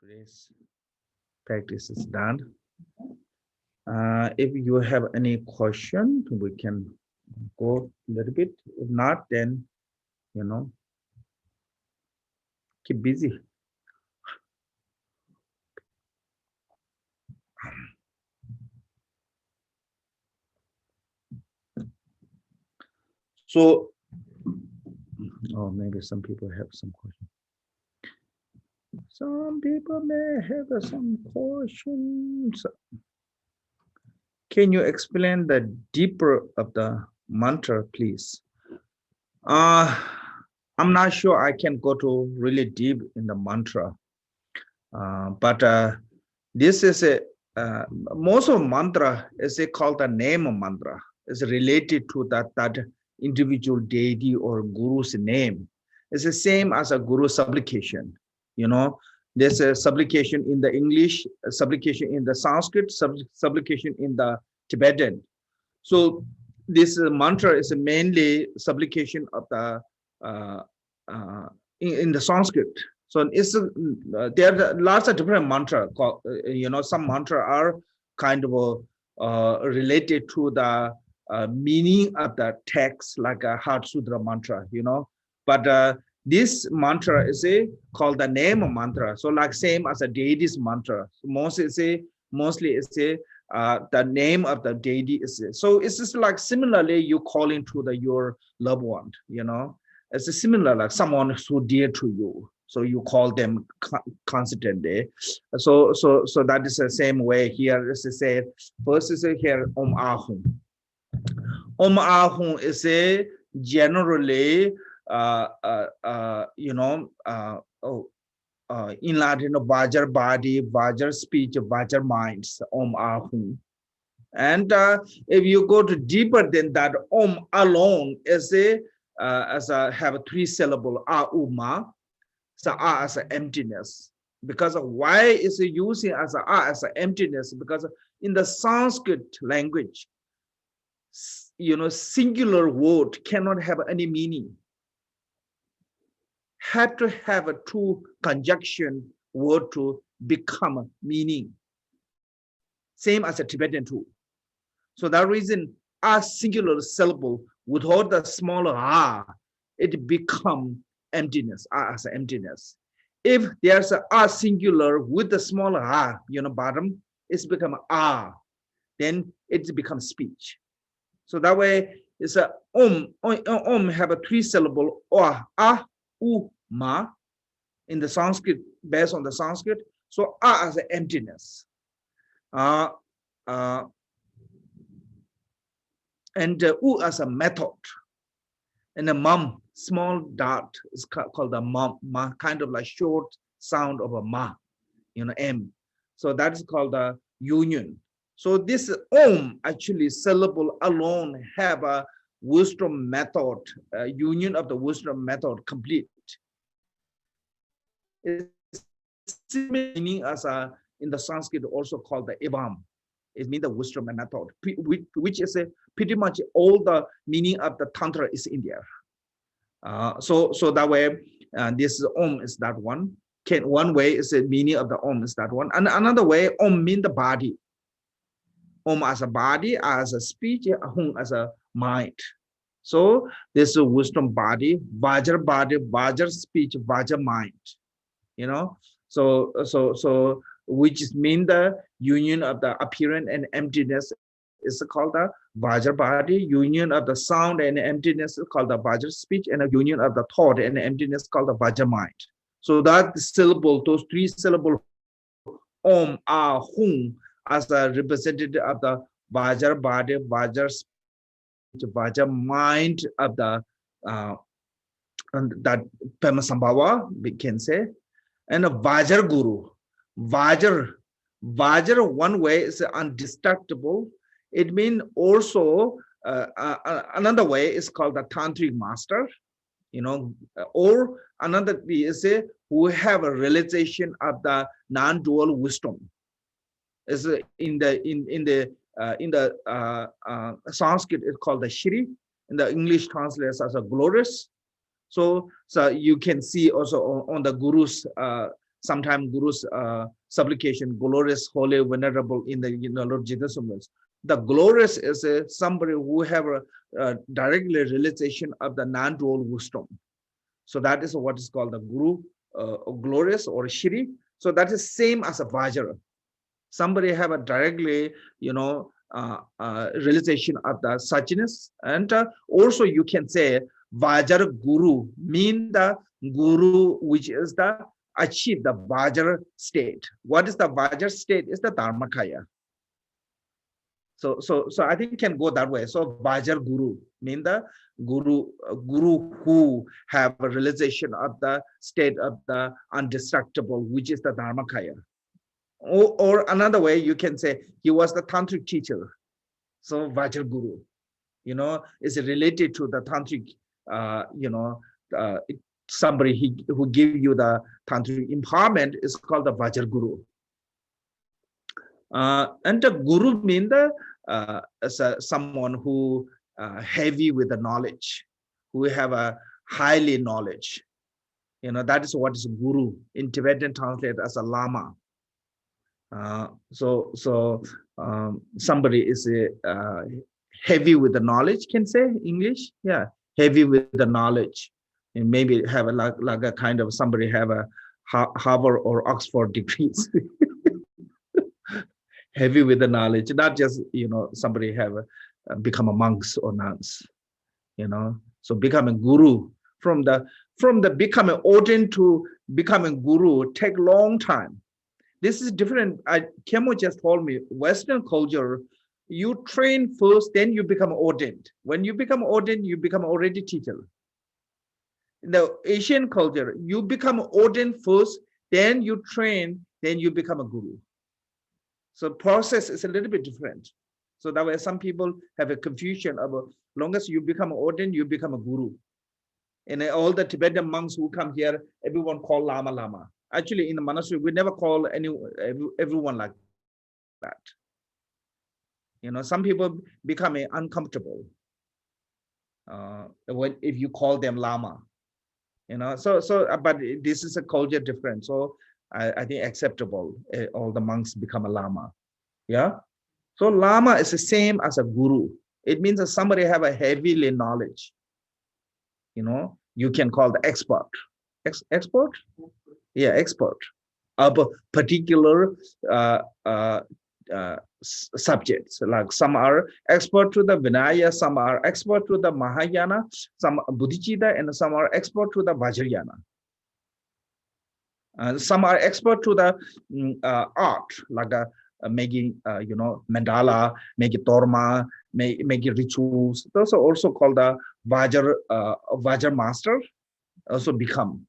today's practice is done. If you have any question, we can go a little bit. If not, then, keep busy. So, oh, maybe some people have some questions. Some people may have some questions. Can you explain the deeper of the mantra, please? I'm not sure I can go to really deep in the mantra, but this is a most of mantra is called the name mantra. It's related to that individual deity or guru's name. It's the same as a guru supplication. There's a supplication in the English, a supplication in the Sanskrit, supplication in the Tibetan. So this mantra is mainly supplication of the in the Sanskrit. So it's there are lots of different mantra. Some mantra are kind of related to the meaning of the text, like a Heart Sutra mantra. But this mantra is called the name mantra. So like same as a deity's mantra. Mostly it's the name of the deity is. So it's just like similarly you calling to your loved one. It's similar like someone who dear to you. So you call them constantly. So that is the same way here. As I said, first is here Om Ahum. Om Ahum is generally in Latin, vajra body, vajra speech, vajra minds, Om Ahum. And if you go to deeper than that, Om alone is have a 3 syllable, Auma. So A as an emptiness. Because why is it using as a as an emptiness? Because in the Sanskrit language, singular word cannot have any meaning. Had to have a 2 conjunction word to become a meaning. Same as a Tibetan too. So that reason, a singular syllable without the small a, it become emptiness, as emptiness. If there's a singular with the small a, bottom, it's become a, then it becomes speech. So that way, it's a om have a 3 syllable or a, u, ma in the Sanskrit, based on the Sanskrit. So a as an emptiness. And u as a method. And the mum, small dot, is called a ma, kind of like short sound of a ma, m. So that is called the union. So this om actually syllable alone have a wisdom method, union of the wisdom method complete. It's meaning as in the Sanskrit also called the evam. It means the wisdom method, which is pretty much all the meaning of the tantra is in there. So that way, this om is that one. One way is the meaning of the om is that one, and another way om mean the body. Om as a body, as a speech, hum as a mind. So this is a wisdom body, vajra speech, vajra mind. So which mean the union of the appearance and emptiness is called the vajra body. Union of the sound and emptiness is called the vajra speech, and a union of the thought and emptiness called the vajra mind. So that syllable, those 3 syllable om, ah, hum, as a representative of the vajra body, vajra speech, vajra mind of the that Pemasambhava, we can say, and a vajra guru. Vajra one way is indestructible. It means also another way is called the tantric master, or another is who have a realization of the non-dual wisdom. Is in the Sanskrit it's called the Shri. In the English translates as a glorious. So you can see also on the guru's sometimes Guru's supplication, glorious, holy, venerable in the Lord Jesus. The glorious is somebody who have a directly realization of the non-dual wisdom. So that is what is called the Guru, glorious or Shri. So that is same as a vajra. Somebody have a directly, realization of the suchness. And also you can say vajra guru, mean the guru which is the achieve the vajra state. What is the vajra state? Is the dharmakaya. So I think can go that way. So vajra guru mean the guru who have a realization of the state of the undestructible, which is the dharmakaya. Or another way you can say he was the tantric teacher. So vajra guru, is related to the tantric, somebody who give you the tantric empowerment is called the vajra guru. And the guru means someone who heavy with the knowledge, who have a highly knowledge. That is what is guru in Tibetan translated as a lama. Somebody is heavy with the knowledge, can say English, yeah, heavy with the knowledge, and maybe have like a kind of somebody have a Harvard or Oxford degrees. Heavy with the knowledge, not just somebody have become a monks or nuns, so becoming guru from the becoming ordained to becoming guru take long time. This is different. Khenpo just told me Western culture, you train first, then you become ordained. When you become ordained, you become already teacher. In the Asian culture, you become ordained first, then you train, then you become a guru. So process is a little bit different. So that way some people have a confusion about long as you become ordained, you become a guru. And all the Tibetan monks who come here, everyone call Lama Lama. Actually, in the monastery, we never call everyone like that. Some people become uncomfortable if you call them Lama. But this is a culture difference. So I think acceptable. All the monks become a Lama. Yeah. So Lama is the same as a guru. It means that somebody have a heavily knowledge. You can call the expert. Expert? Yeah, expert of a particular subjects. Like some are expert to the Vinaya, some are expert to the Mahayana, some Bodhicitta, and some are expert to the Vajrayana. Some are expert to the art, like making mandala, making torma, making rituals. Those are also called the Vajra master. Also become.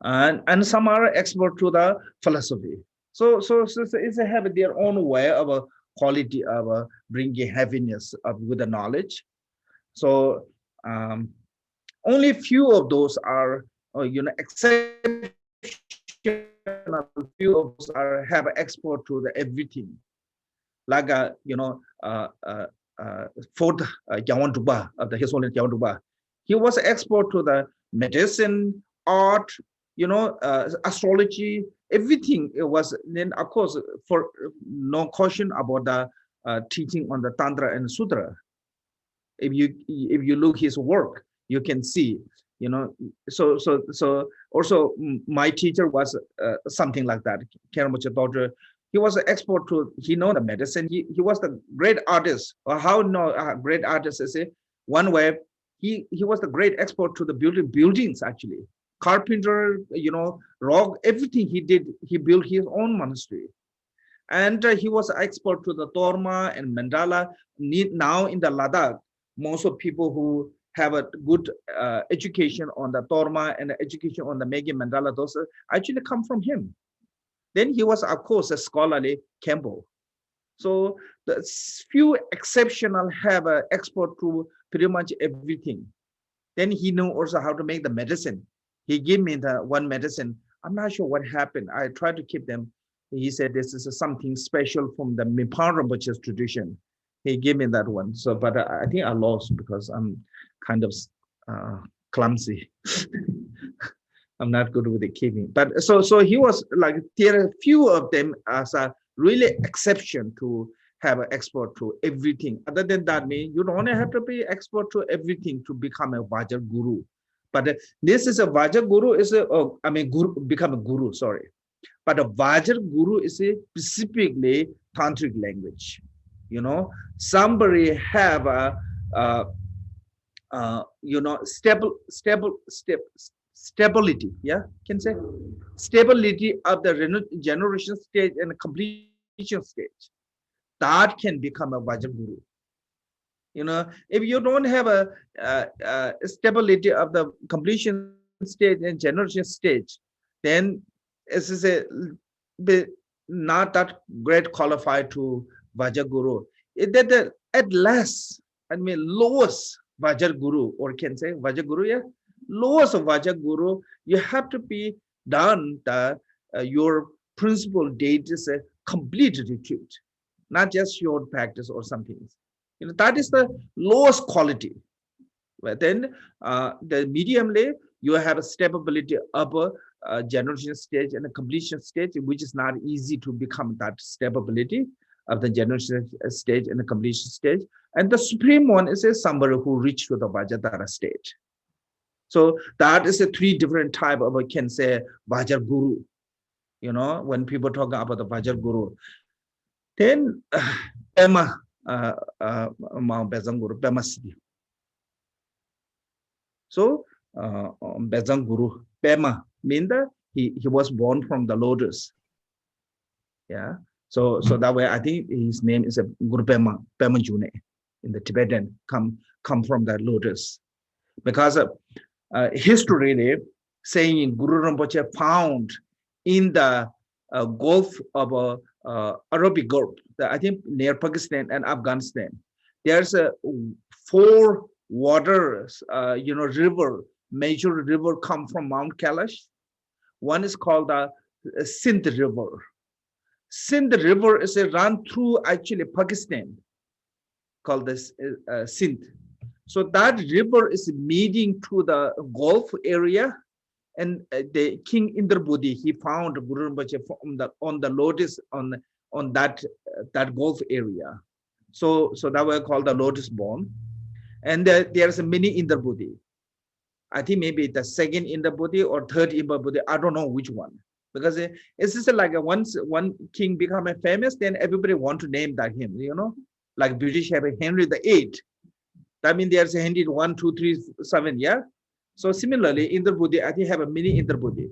And some are expert to the philosophy. So it's have their own way of a quality of bringing happiness with the knowledge. So only few of those are exceptional. Few of those are have expert to the everything. Like fourth Yawantuba of the His Holiness Yawantuba, he was expert to the medicine, art, astrology, everything. It was then, of course, for no question about the teaching on the Tantra and Sutra. If you look his work, you can see, So also my teacher was something like that. Khenpo daughter, he was an expert to. He know the medicine. He was the great artist. Or how no great artist is it? One way, he was the great expert to the buildings actually. Carpenter, rock, everything he did, he built his own monastery. And he was expert to the Torma and Mandala. Now in the Ladakh, most of people who have a good education on the Torma and education on the Megi Mandala, those actually come from him. Then he was, of course, a scholarly Khenpo. So the few exceptional have an expert to pretty much everything. Then he knew also how to make the medicine. He gave me the one medicine. I'm not sure what happened. I tried to keep them. He said this is something special from the Mipan Rinpoche's tradition. He gave me that one. So, but I think I lost because I'm kind of clumsy. I'm not good with the keeping. But so he was like, there are few of them as a really exception to have an expert to everything. Other than that, mean you don't have to be expert to everything to become a Vajra guru. But this is a Vajra guru is a, I mean, guru, become a guru, sorry. But a Vajra guru is a specifically tantric language. You know, somebody have a, you know, stability, yeah, can say stability of the generation stage and completion stage. That can become a Vajra guru. You know, if you don't have a stability of the completion stage and generation stage, then this is a not that great qualified to Vajra guru. That at last, I mean, lowest Vajra guru, or can say Vajra guru, yeah, lowest of Vajra guru, you have to be done the your principal date is a complete retreat, not just short practice or something. You know, that is the lowest quality. But then the medium lay, you have a stability upper generation stage and a completion stage, which is not easy to become that stability of the generation stage and the completion stage. And the supreme one is somebody who reached to the Vajradhara state. So that is a three different type of, I can say, Vajra guru. You know, when people talk about the Vajra guru, then Pema Bezang Guru, Pema Siddhi. So Bezang Guru, Pema means that he was born from the lotus. Yeah. So that way I think his name is a Guru Pema, Pema June in the Tibetan, come from the lotus. Because history saying Guru Rinpoche found in the Gulf of Arabic Gulf, I think near Pakistan and Afghanistan, there's a 4 waters, you know, river, major river come from Mount Kailash. One is called the Sindh River. Sindh River is a run through actually Pakistan, called this Sindh. So that river is meeting to the Gulf area, and the King Indrabudi, he found Guru Rinpoche on the lotus on that Gulf area. So that was called the lotus born. And there's a mini Indrabudi. I think maybe the second Indrabudi or third Indrabudi, I don't know which one. Because it's just like once one king become famous, then everybody want to name that him, you know, like British have a Henry VIII. That means there's a Henry 1, 2, 3, 7, yeah. So similarly, Indrabudi, I think have a mini Indrabudi.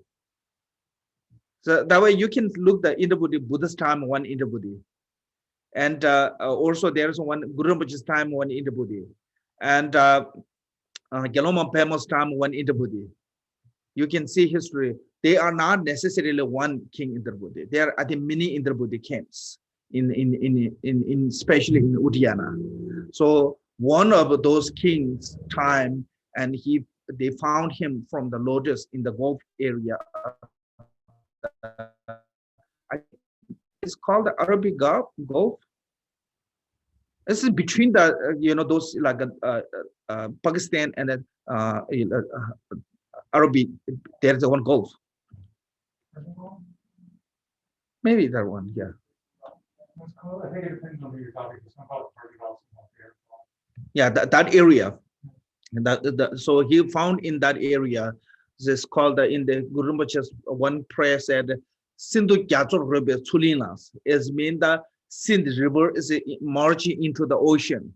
So that way you can look the Indrabudi Buddha's time, one Indrabudi. And also there's one Guru Rinpoche's time, one Indrabudi. And Geloma Pema's time, one Indrabudi. You can see history. They are not necessarily one King Indrabudi. They are at the mini Indrabudi camps in especially in Uddiyana. So one of those kings' time, and they found him from the lotus in the Gulf area. It's called the Arabic Gulf. This is between the you know, those like Pakistan and then Arabic. There's one Gulf. Maybe that one, yeah. I think it depends on who you're talking to. Some call it yeah, that area. So he found in that area, this called in the Guru Rinpoche's one prayer said, Sindhu Gyatso River Tsulinas, is mean that Sindh River is merging into the ocean.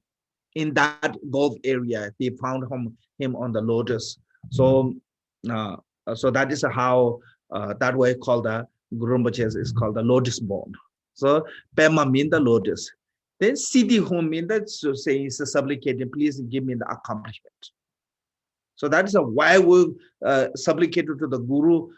In that Gulf area, they found him on the lotus. So so that is how that way called the Guru Rinpoche is called the lotus born. So Pema mean the lotus. Then Siddhi home mean that, so saying is supplicating, please give me the accomplishment. So that is why we supplicated to the Guru,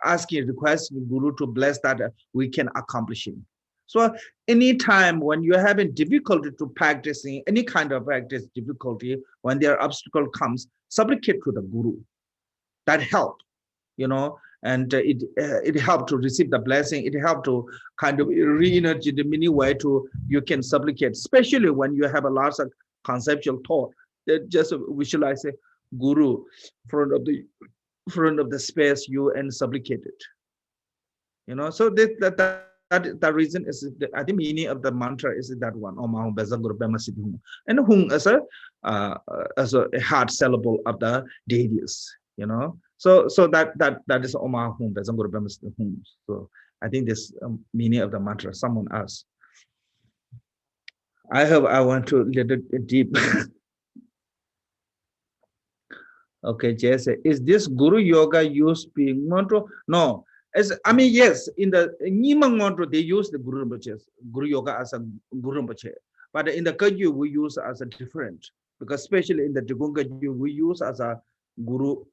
asking, requesting Guru to bless that we can accomplish him. So anytime when you're having difficulty to practicing any kind of practice difficulty, when their obstacle comes, supplicate to the Guru. That help, you know, and it helped to receive the blessing. It helped to kind of re-energy the many way to you can supplicate, especially when you have a lot of conceptual thought. That just visualize a Guru in front of the front of the space you and supplicate it. So that reason is I think meaning of the mantra is that one. Om Ahum Bezanguru Bema Siddhi Hum. And Hum as a hard syllable of the deities. So that is Om Ahum Bezanguru Bema Siddhi Hum. So I think this meaning of the mantra. Someone asked. I hope I want to let it deep. Okay, Jay said, is this Guru Yoga used being mantra? No. Yes, in the Nyingma mantra, they use the Guru Yoga as a Guru Rinpoche. But in the Kagyu, we use as a different, because especially in the Drikung Kagyu, we use as a Guru,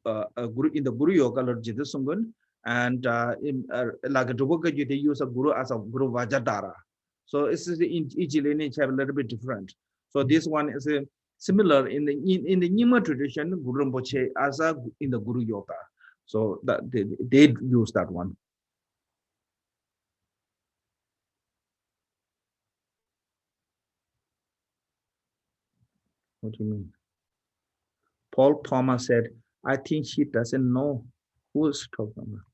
in the Guru Yoga, Lord Jiddusungun, and like a Drikung Kagyu, they use a Guru as a Guru Vajra. So it's in each lineage have a little bit different. So this one is a similar in the Nyingma tradition, Guru Rinpoche as a in the Guru Yoga. So that they use that one. What do you mean? Paul Thomas said, I think he doesn't know who's talking about.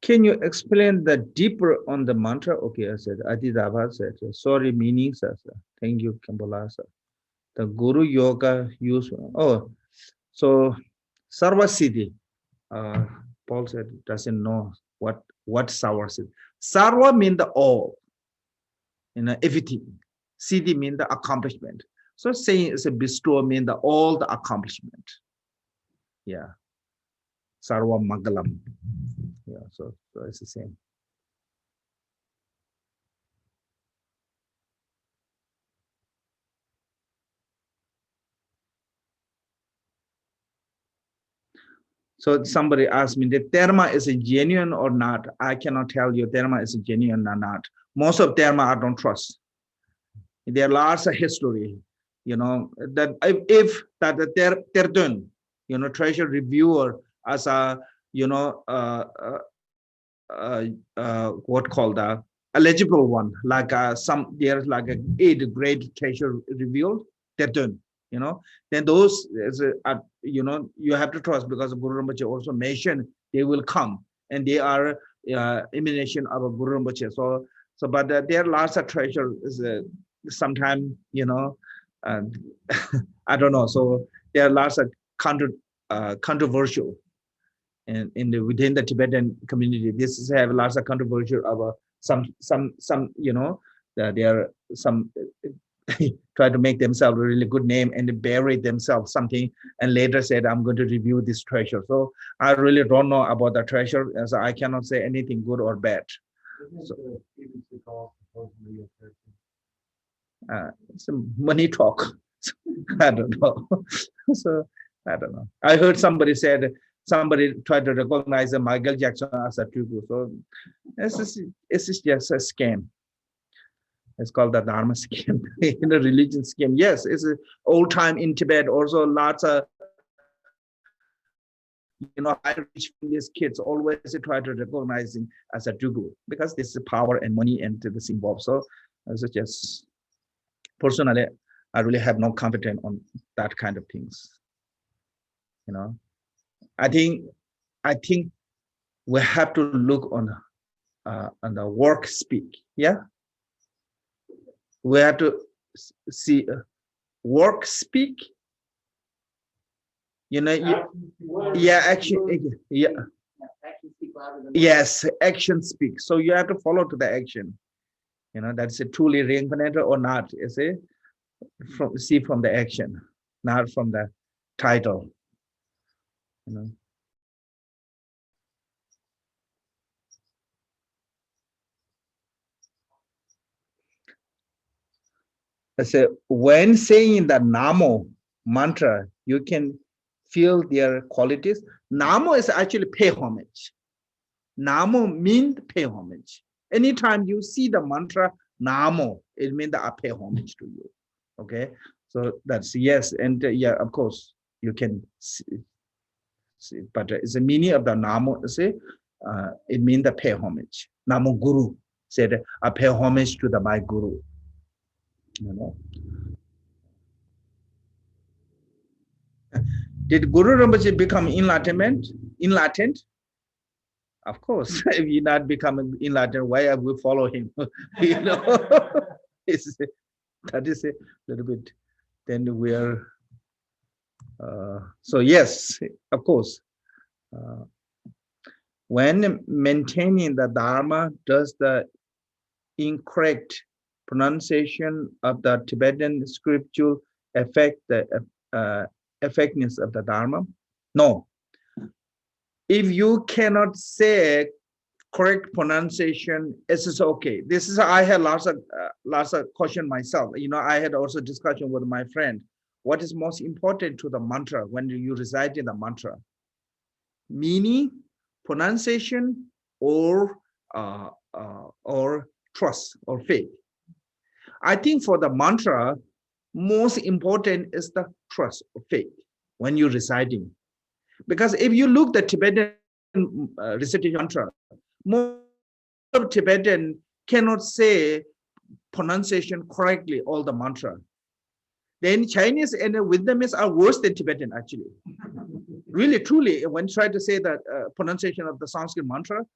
Can you explain the deeper on the mantra? Okay, I said, Adidava said, sorry, meaning, sir. Thank you, Khenpo. The Guru Yoga use, so Sarva Siddhi, Paul said, doesn't know what Sarva Siddhi. Sarva means the all, everything. Siddhi means the accomplishment. So saying is a bestow means the all the accomplishment. Yeah. Sarva Mangalam. Yeah, so it's the same. So somebody asked me, the Dharma is a genuine or not? I cannot tell you Dharma is a genuine or not. Most of Dharma I don't trust. There are lots of history, that if that they're done, treasure reviewer as a, what called a eligible one, like there's like a 8th grade treasure revealed, they're done. Then those you have to trust, because Guru Rinpoche also mentioned they will come and they are emanation of a Guru Rinpoche. So but there are lots of treasure is sometimes I don't know. So there are lots of controversial. And within the Tibetan community, this is have lots of controversial about some there are some try to make themselves a really good name and bury themselves something, and later said, I'm going to review this treasure. So I really don't know about the treasure, so I cannot say anything good or bad. So, it's a money talk. I don't know. So I don't know. I heard somebody said somebody tried to recognize Michael Jackson as a tubu. So it's just a scam. It's called the Dharma scam, in a religion scam. Yes, it's an old time in Tibet. Also, lots of high rich families kids always try to recognize him as a tugu, because this is power and money and this involved. So it's just personally, I really have no confidence on that kind of things. I think we have to look on the work speak. Yeah, we have to see work speak. Action. Yeah. Yes, action speak. So you have to follow to the action. That's a truly reincarnated or not. You see from the action, not from the title. So when saying the Namo mantra, you can feel their qualities. Namo is actually pay homage. Namo means pay homage. Anytime you see the mantra Namo, it means that I pay homage to you. Okay, so that's yes, and yeah, of course you can see, but it's the meaning of the Namo. Say, it means the pay homage. Namo Guru said, I pay homage to my Guru. Did Guru Rinpoche become enlightenment? Enlightened? Of course. If he not becoming enlightened, why have we follow him? You know, that is a little bit. Then we are. So yes, of course. When maintaining the Dharma, does the incorrect pronunciation of the Tibetan scripture affect the effectiveness of the Dharma? No. If you cannot say correct pronunciation, it's okay. This is, I had lots of question myself. You know, I had also discussion with my friend. What is most important to the mantra when you recite in the mantra? Meaning, pronunciation, or trust or faith. I think for the mantra, most important is the trust or faith when you're reciting. Because if you look the Tibetan recitation mantra, most of Tibetan cannot say pronunciation correctly all the mantra. Then Chinese and Vietnamese are worse than Tibetan actually. Really, truly, when try to say the pronunciation of the Sanskrit mantra,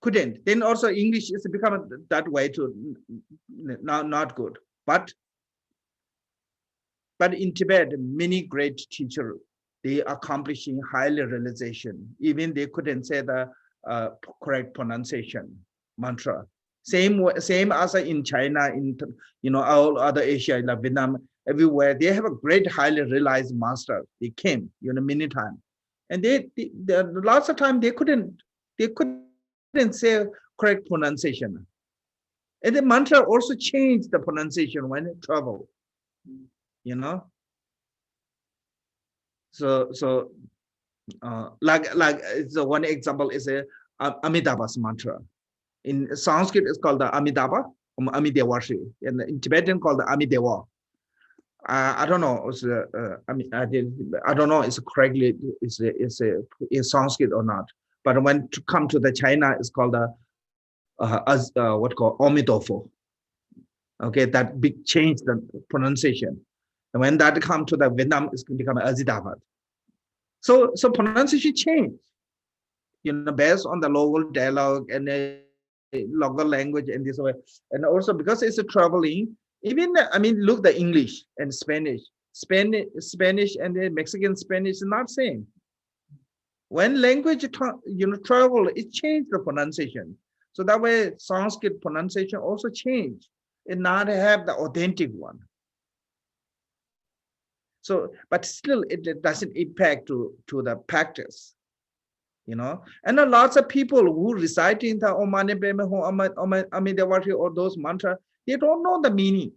couldn't. Then also English is become that way too, not good. But in Tibet, many great teachers, they accomplishing highly realization. Even they couldn't say the correct pronunciation mantra. Same as in China, in all other Asia, like Vietnam, everywhere they have a great highly realized master. They came, many times, and they lots of time they couldn't say correct pronunciation. And the mantra also changed the pronunciation when it traveled. So like so one example is a Amitabha's mantra. In Sanskrit, it's called the Amitabha, Amidevashi. In Tibetan, called the Amideva. I don't know. I don't know. It's correctly. It's in Sanskrit or not. But when to come to the China, it's called the what called Omidofo. Okay, that big change the pronunciation. And when that come to the Vietnam, it's going to become Azidavat. So pronunciation change. Based on the local dialogue and the local language and this way, and also because it's a traveling. Even look the English and Spanish and the Mexican Spanish is not same. When language travel, it changed the pronunciation. So that way Sanskrit pronunciation also changed and not have the authentic one. So, but still it doesn't impact to the practice. And lots of people who recite in the Omane Beme Amidevati or those mantras, they don't know the meaning.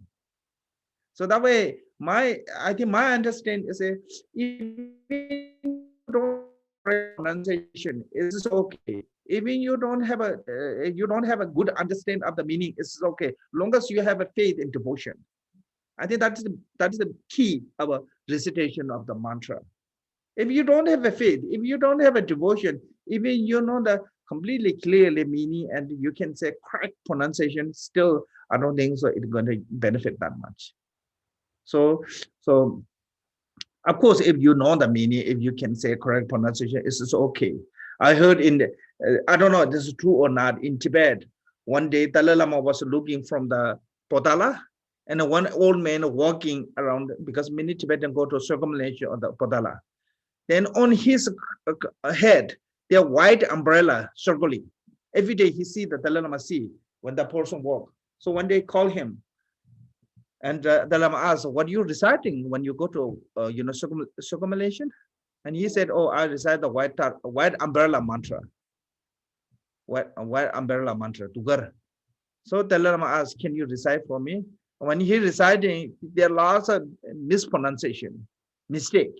So that way, I think my understanding is if you don't pronunciation, it's okay. Even you don't have a good understanding of the meaning, it's okay. Long as you have a faith and devotion. I think that is the key of a recitation of the mantra. If you don't have a faith, if you don't have a devotion, even you know the completely clearly meaning and you can say correct pronunciation, still I don't think so it's going to benefit that much. So of course, if you know the meaning, if you can say correct pronunciation, it's okay. I heard I don't know if this is true or not, in Tibet, one day Dalai Lama was looking from the Potala, and one old man walking around, because many Tibetans go to circumambulation on the Potala. Then on his head, there are white umbrella circling. Every day he see the Dalai Lama see when the person walk. So one day call him, and Dalai Lama asked, "What are you reciting when you go to circumambulation?" And he said, "Oh, I recite the white umbrella mantra. White umbrella mantra together." So Dalai Lama asked, "Can you recite for me?" When he reciting, there are lots of mispronunciation, mistake.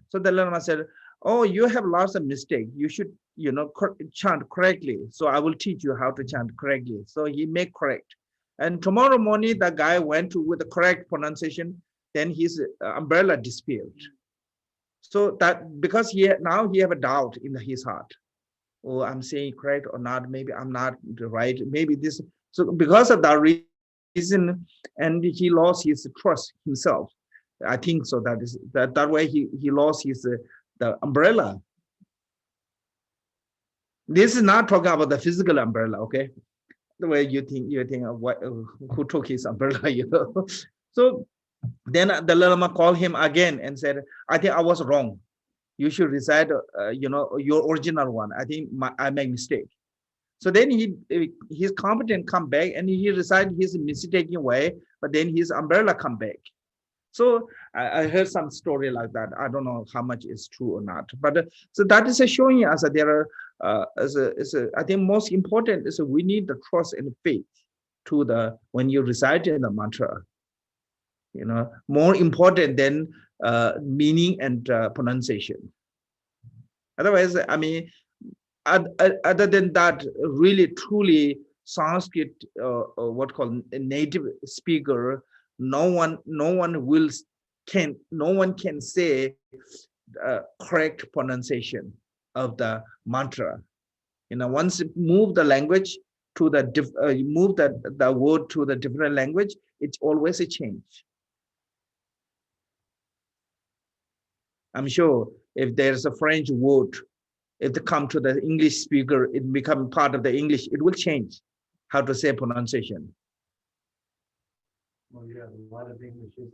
So Dalai Lama said, "Oh, you have lots of mistake. You should, chant correctly. So I will teach you how to chant correctly." So he make correct. And tomorrow morning, the guy went with the correct pronunciation. Then his umbrella disappeared. So that because now he have a doubt in his heart. Oh, I'm saying correct or not? Maybe I'm not right. Maybe this. So because of that reason, and he lost his trust himself. I think so. That way he lost his the umbrella. This is not talking about the physical umbrella, okay? The way you think of what who took his umbrella, you know. So then the Lama called him again and said, I think I was wrong. You should recite, your original one. I think I made mistake. So then his competent come back and he recited his mistaken way, but then his umbrella come back. So I heard some story like that. I don't know how much is true or not, but so that is showing us that there are, I think most important is we need the trust and faith to the when you recite in the mantra. More important than meaning and pronunciation. Otherwise, I mean, other than that, really truly Sanskrit, what called a native speaker, no one can say correct pronunciation of the mantra. Once you move the language to the move the word to the different language, it's always a change. I'm sure if there's a French word, if they come to the English speaker, it become part of the English, it will change how to say pronunciation. Well, yeah, a lot of English is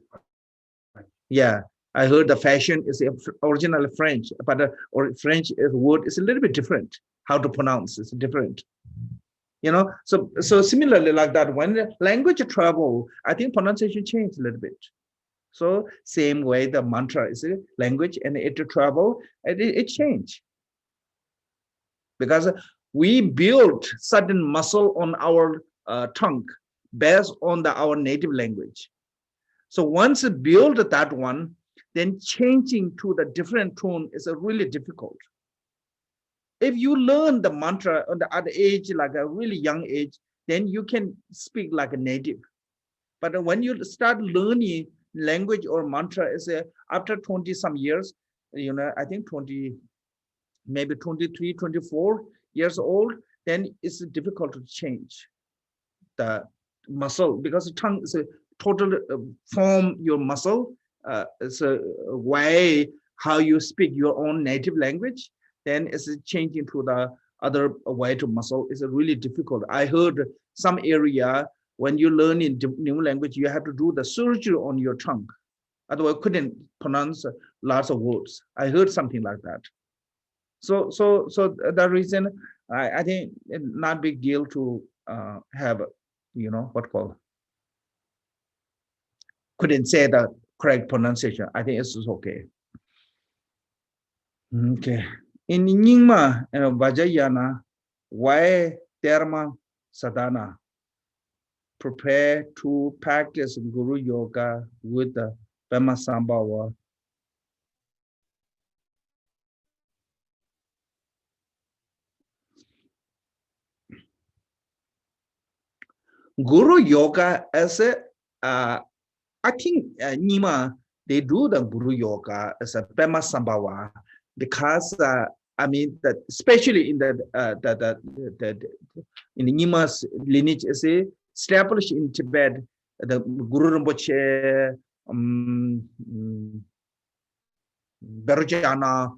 French. Yeah, I heard the fashion is originally French, but or French word is a little bit different. How to pronounce is different. So similarly like that, when the language travel, I think pronunciation changed a little bit. So same way the mantra is a language and it travel, and it changed. Because we build certain muscle on our tongue based on our native language. So once you build that one, then changing to the different tone is really difficult. If you learn the mantra at the age, like a really young age, then you can speak like a native. But when you start learning language or mantra, is after 20 some years, I think 20, maybe 23, 24 years old, then it's difficult to change the muscle, because the tongue is a total form your muscle. It's a way how you speak your own native language, then it's changing to the other way to muscle is really difficult. I heard some area when you learn in new language, you have to do the surgery on your tongue. Otherwise, couldn't pronounce lots of words. I heard something like that. So that reason, I think it's not big deal to have, what called, couldn't say the correct pronunciation. I think it's just okay. Okay. In Nyingma, vajra, why dharma sadhana? Prepare to practice Guru Yoga with the Pema Sambhava. Guru Yoga as I think Nyingma, they do the Guru Yoga as a Pema Sambhava because I mean that especially in the in the Nyingma's lineage is established in Tibet, the Guru Rinpoche, Berujana,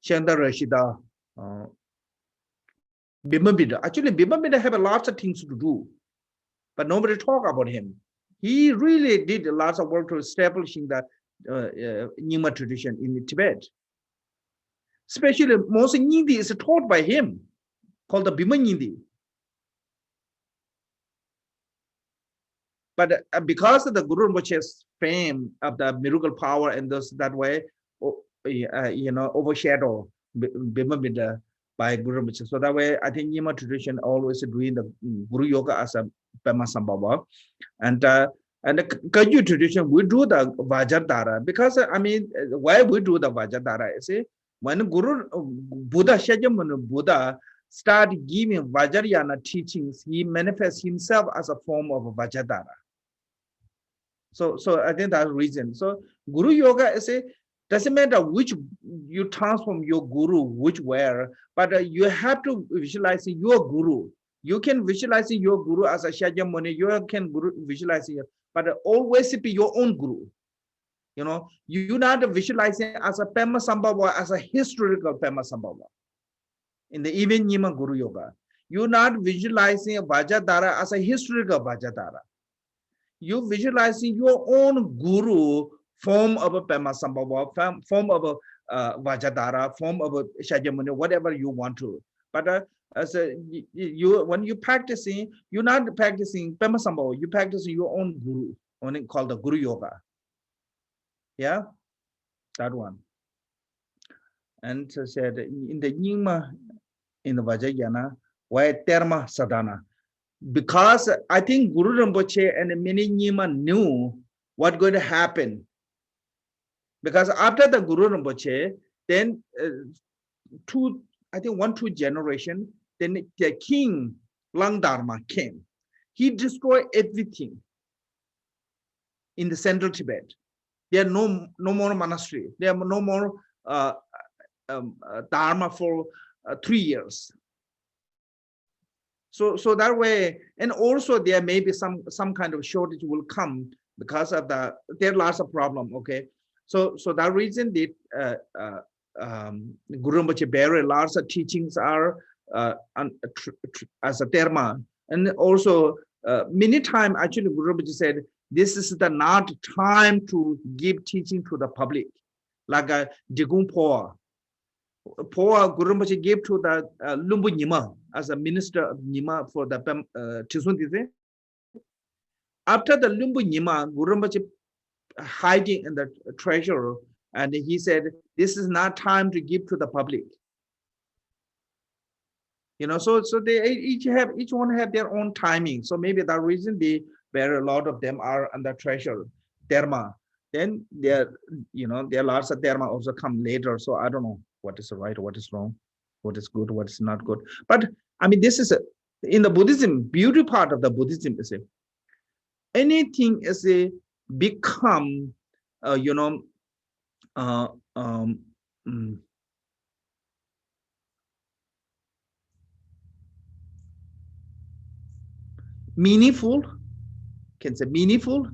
Chandra Rashida, Bimabida. Actually, Bimabida have a lot of things to do, but nobody talk about him. He really did a lot of work to establishing the Nyingma tradition in Tibet. Especially most Nyingdi is taught by him, called the Bima Nyingdi. But because of the Guru Rinpoche's fame of the miracle power and those that way, overshadow Bimabida by Guru Rinpoche. So that way, I think Nyingma tradition always doing the Guru Yoga as a Pema Sambhava. And the Kagyu tradition, we do the vajra, because I mean, why we do the vajra is when Buddha Shakyamuni Buddha start giving Vajrayana teachings, he manifests himself as a form of vajra. So I think that's the reason. So Guru Yoga is doesn't matter which you transform your guru, which where, but you have to visualize your guru. You can visualize your guru as a Shakyamuni, you can visualize it, but always be your own guru. You know, you're not visualizing as a Pema Sambhava, as a historical Pema Sambhava. In the even Nyingma Guru Yoga, you're not visualizing a Vajradhara as a historical Vajradhara. You visualizing your own guru, form of a Pema Sambhava, form of a Vajradhara, form of a Shakyamuni, whatever you want to. But as a, you when you practicing, you're not practicing Pema Sambhava, you practicing your own guru, only called the Guru Yoga. Yeah, that one. And said in the Nyingma, in the Vajrayana, why Terma Sadhana? Because I think Guru Rinpoche and many Nyingma knew what going to happen. Because after the Guru Rinpoche, then I think 1-2 generation, then the king Langdharma came. He destroyed everything in the central Tibet. There are no more monastery. There are no more Dharma for 3 years. So that way, and also there may be some kind of shortage will come because of there are lots of problem. Okay, so that reason the Guru Rinpoche very lots of teachings are as a terma, and also many times actually Guru Rinpoche said this is the not time to give teaching to the public, like a Digung Po. Guru Rinpoche gave to the Lumbu Nyingma as a minister of Nyingma for the Tsultrim Tenzin. After the Lumbu Nyingma, Guru Rinpoche hiding in the treasure, and he said, "This is not time to give to the public." You know, so they each one have their own timing. So maybe that reason where a lot of them are under treasure, dharma. Then there are lots of dharma also come later. So I don't know what is right, what is wrong, what is good, what is not good. But I mean, this is in the Buddhism, beauty part of the Buddhism is anything is become, meaningful, can say meaningful,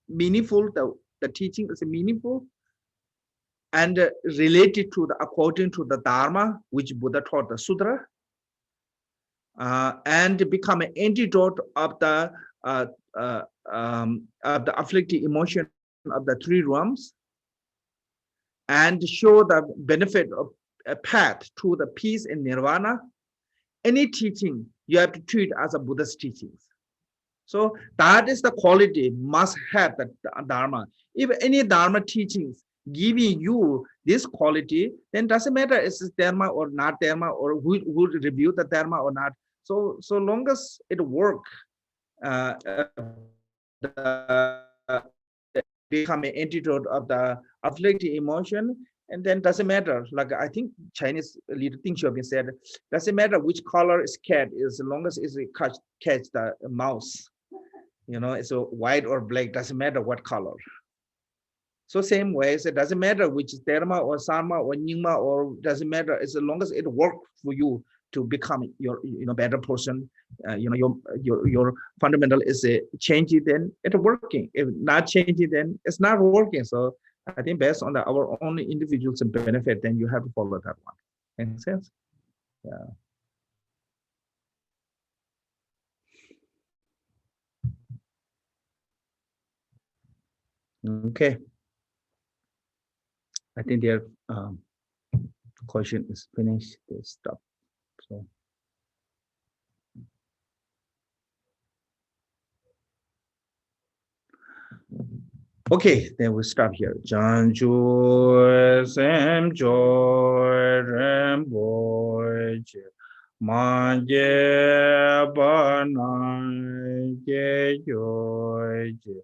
meaningful, the teaching is meaningful and related to according to the Dharma, which Buddha taught the Sutra, and become an antidote of the afflictive emotion of the 3 realms, and show the benefit of a path to the peace and nirvana. Any teaching you have to treat as a Buddha's teachings. So that is the quality must have the Dharma. If any Dharma teachings giving you this quality, then doesn't matter is it Dharma or not Dharma, or who review the Dharma or not. So long as it work, become an antidote of the afflictive emotion, and then doesn't matter. Like I think Chinese leader Ding Xiaoping said, doesn't matter which color is cat, as long as it catch the mouse. You know, it's a white or black, doesn't matter what color. So same way, it doesn't matter which is Dharma or Sama or Nyingma, or doesn't matter, as long as it works for you to become your better person. Your fundamental is changing, then it's working. If not changing, then it's not working. So I think based on our own individuals and benefit, then you have to follow that one. Make sense? Yeah. Okay. I think their question is finished. They stop. So. Okay, then we stop here. Janju Sem Joy Rinpoche Manje Banai Ge Joy Ge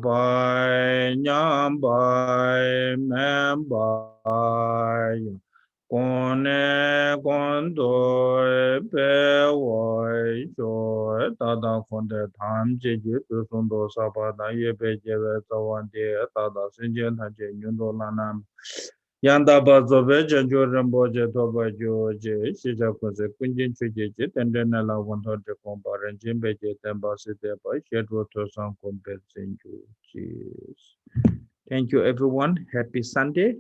Bai Nyam Bai Mem Bai Kone Kondo Pe Wai Joy Tada Konde Tam Je Je Tu Sundo Sapa Da Ye Pe Je Ve Tawan De Tada Sinjen Ta Je Nyundo Lanam Yanda bazobe janjo ramboje toba joje shija kose kunjin chuje je tendena la wonto de kombaren jimbe je temba site ba shedwo to san kombe senju. Cheers. Thank you everyone. Happy Sunday.